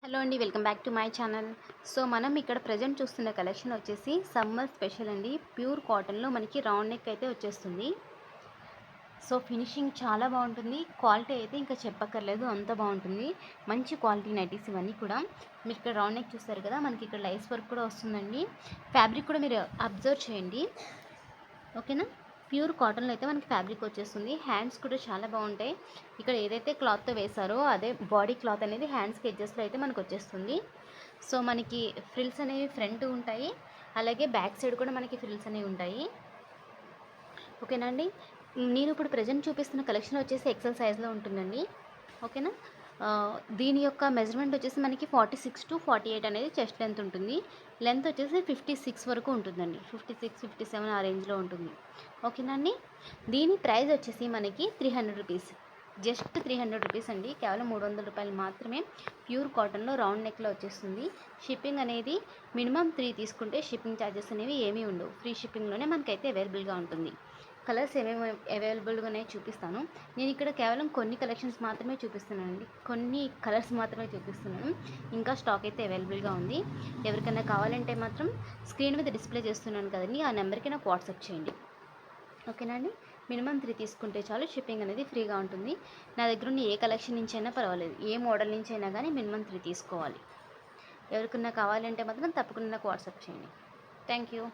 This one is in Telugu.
హలో అండి, welcome back to my channel. So మనం ఇక్కడ ప్రజెంట్ చూస్తున్న కలెక్షన్ వచ్చేసి సమ్మర్ స్పెషల్ అండి. ప్యూర్ కాటన్లో మనకి రౌండ్ నెక్ అయితే వచ్చేస్తుంది. సో ఫినిషింగ్ చాలా బాగుంటుంది. క్వాలిటీ అయితే ఇంకా చెప్పక్కర్లేదు, అంత బాగుంటుంది. మంచి క్వాలిటీ నైటీస్ ఇవన్నీ కూడా. మీరు ఇక్కడ రౌండ్ నెక్ చూస్తారు కదా, మనకి ఇక్కడ లైస్ వర్క్ కూడా వస్తుందండి. ఫ్యాబ్రిక్ కూడా మీరు అబ్జర్వ్ చేయండి, ఓకేనా. ప్యూర్ కాటన్లో అయితే మనకి ఫ్యాబ్రిక్ వచ్చేస్తుంది. హ్యాండ్స్ కూడా చాలా బాగుంటాయి. ఇక్కడ ఏదైతే క్లాత్తో వేసారో అదే బాడీ క్లాత్ అనేది హ్యాండ్స్కి ఎడ్జెస్లో అయితే మనకు వచ్చేస్తుంది. సో మనకి ఫ్రిల్స్ అనేవి ఫ్రంట్ ఉంటాయి, అలాగే బ్యాక్ సైడ్ కూడా మనకి ఫ్రిల్స్ అనేవి ఉంటాయి, ఓకేనా అండి. నేను ఇప్పుడు ప్రజెంట్ చూపిస్తున్న కలెక్షన్ వచ్చేసి ఎక్సెల్ సైజ్లో ఉంటుందండి, ఓకేనా. దీని యొక్క మెజర్మెంట్ వచ్చేసి మనకి 46 to 48 అనేది చెస్ట్ లెంత్ ఉంటుంది. లెంత్ వచ్చేసి 56 వరకు ఉంటుందండి. 56, 57 ఆ రేంజ్లో ఉంటుంది, ఓకేనా అండి. దీని ప్రైస్ వచ్చేసి మనకి 300 రూపీస్, జస్ట్ 300 రూపీస్ అండి. కేవలం 300 రూపాయలు మాత్రమే. ప్యూర్ కాటన్లో రౌండ్ నెక్లో వచ్చేస్తుంది. షిప్పింగ్ అనేది మినిమం 3 తీసుకుంటే షిప్పింగ్ ఛార్జెస్ అనేవి ఏమీ ఉండవు. ఫ్రీ షిప్పింగ్లోనే మనకైతే అవైలబుల్గా ఉంటుంది. కలర్స్ ఏమేమి అవైలబుల్గా ఉన్నాయో చూపిస్తాను. నేను ఇక్కడ కేవలం కొన్ని కలెక్షన్స్ మాత్రమే చూపిస్తున్నానండి, కొన్ని కలర్స్ మాత్రమే చూపిస్తున్నాను. ఇంకా స్టాక్ అయితే అవైలబుల్గా ఉంది. ఎవరికైనా కావాలంటే మాత్రం స్క్రీన్ మీద డిస్ప్లే చేస్తున్నాను కదండి, ఆ నెంబర్కి నాకు వాట్సాప్ చేయండి, ఓకేనా అండి. మినిమం 3 తీసుకుంటే చాలు, షిప్పింగ్ అనేది ఫ్రీగా ఉంటుంది. నా దగ్గర ఉన్న ఏ కలెక్షన్ నుంచి అయినా పర్వాలేదు, ఏ మోడల్ నుంచి అయినా కానీ మినిమం 3 తీసుకోవాలి. ఎవరికైనా కావాలంటే మాత్రం తప్పకుండా నాకు వాట్సాప్ చేయండి. Thank you.